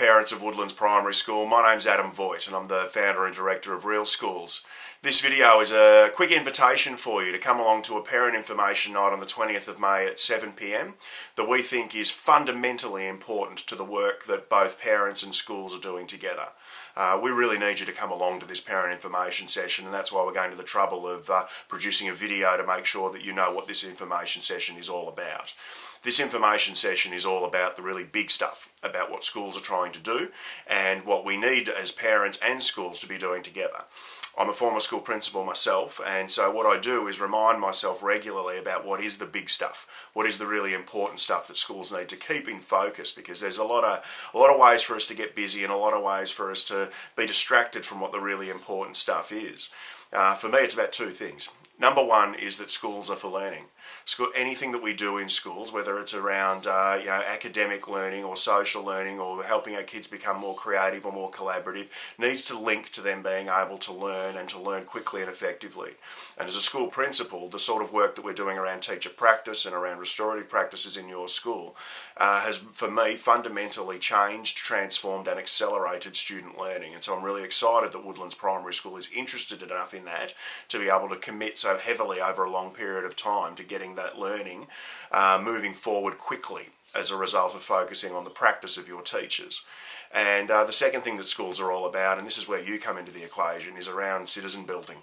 Parents of Woodlands Primary School. My name's Adam Voigt and I'm the founder and director of Real Schools. This video is a quick invitation for you to come along to a parent information night on the 20th of May at 7 p.m. that we think is fundamentally important to the work that both parents and schools are doing together. We really need you to come along to this parent information session, and that's why we're going to the trouble of producing a video to make sure that you know what this information session is all about. This information session is all about the really big stuff, about what schools are trying to do and what we need as parents and schools to be doing together. I'm a former school principal myself, and so what I do is remind myself regularly about what is the big stuff, what is the really important stuff that schools need to keep in focus, because there's a lot of ways for us to get busy and a lot of ways for us to be distracted from what the really important stuff is. For me, it's about two things. Number one is that schools are for learning. Anything that we do in schools, whether it's around academic learning or social learning or helping our kids become more creative or more collaborative, needs to link to them being able to learn and to learn quickly and effectively. And as a school principal, the sort of work that we're doing around teacher practice and around restorative practices in your school has, for me, fundamentally changed, transformed and accelerated student learning. And so I'm really excited that Woodlands Primary School is interested enough in that to be able to commit so heavily over a long period of time to getting that learning moving forward quickly as a result of focusing on the practice of your teachers. And the second thing that schools are all about, and this is where you come into the equation, is around citizen building.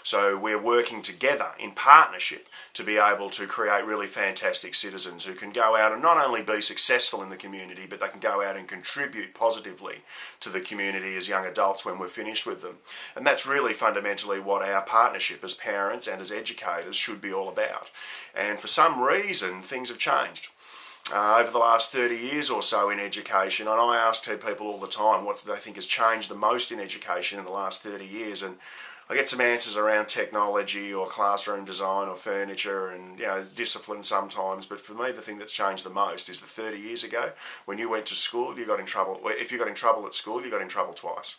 So we're working together in partnership to be able to create really fantastic citizens who can go out and not only be successful in the community, but they can go out and contribute positively to the community as young adults when we're finished with them. And that's really fundamentally what our partnership as parents and as educators should be all about. And for some reason, things have changed. Over the last 30 years or so in education, and I ask people all the time what they think has changed the most in education in the last 30 years, and I get some answers around technology or classroom design or furniture and discipline sometimes, but for me the thing that's changed the most is that 30 years ago when you went to school you got in trouble. If you got in trouble at school you got in trouble twice.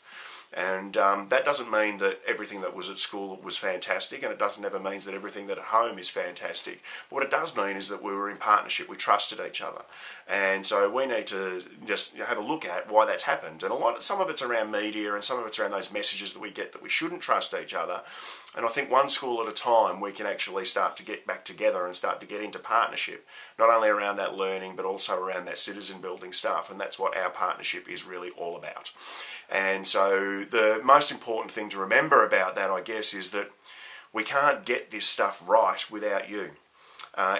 And that doesn't mean that everything that was at school was fantastic, and it doesn't ever mean that everything that at home is fantastic. But what it does mean is that we were in partnership, we trusted each other. And so we need to just have a look at why that's happened. And some of it's around media and some of it's around those messages that we get that we shouldn't trust each other. And I think one school at a time we can actually start to get back together and start to get into partnership, not only around that learning but also around that citizen building stuff, and that's what our partnership is really all about. And so the most important thing to remember about that, I guess, is that we can't get this stuff right without you.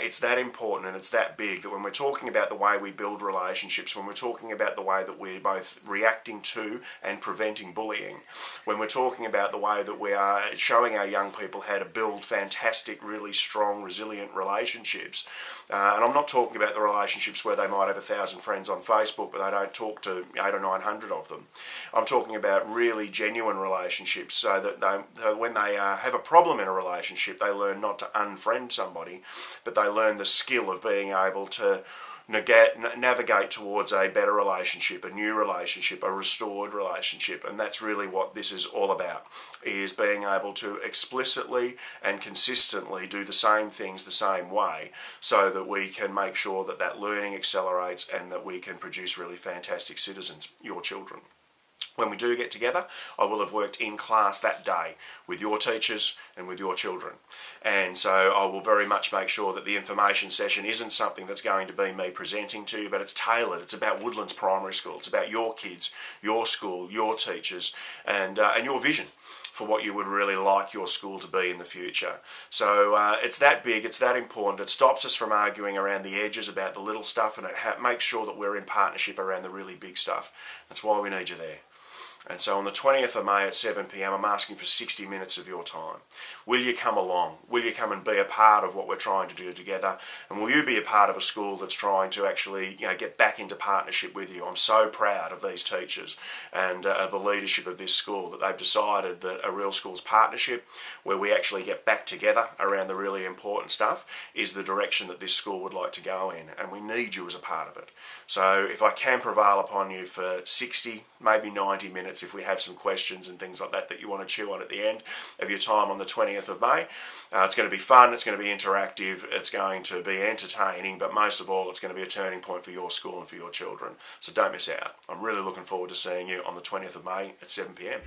It's that important and it's that big that when we're talking about the way we build relationships, when we're talking about the way that we're both reacting to and preventing bullying, when we're talking about the way that we are showing our young people how to build fantastic, really strong, resilient relationships, and I'm not talking about the relationships where they might have 1,000 friends on Facebook but they don't talk to 800 or 900 of them. I'm talking about really genuine relationships so that when they have a problem in a relationship they learn not to unfriend somebody, but they learn the skill of being able to navigate towards a better relationship, a new relationship, a restored relationship. And that's really what this is all about, is being able to explicitly and consistently do the same things the same way so that we can make sure that that learning accelerates and that we can produce really fantastic citizens, your children. When we do get together, I will have worked in class that day with your teachers and with your children. And so I will very much make sure that the information session isn't something that's going to be me presenting to you, but it's tailored. It's about Woodlands Primary School. It's about your kids, your school, your teachers, and your vision for what you would really like your school to be in the future. So it's that big, it's that important. It stops us from arguing around the edges about the little stuff, and it makes sure that we're in partnership around the really big stuff. That's why we need you there. And so on the 20th of May at 7 p.m, I'm asking for 60 minutes of your time. Will you come along? Will you come and be a part of what we're trying to do together? And will you be a part of a school that's trying to actually get back into partnership with you? I'm so proud of these teachers and the leadership of this school that they've decided that a Real Schools partnership, where we actually get back together around the really important stuff, is the direction that this school would like to go in. And we need you as a part of it. So if I can prevail upon you for 60, maybe 90 minutes, minutes if we have some questions and things like that that you want to chew on at the end of your time on the 20th of May. It's going to be fun, it's going to be interactive, it's going to be entertaining, but most of all it's going to be a turning point for your school and for your children. So don't miss out. I'm really looking forward to seeing you on the 20th of May at 7 p.m.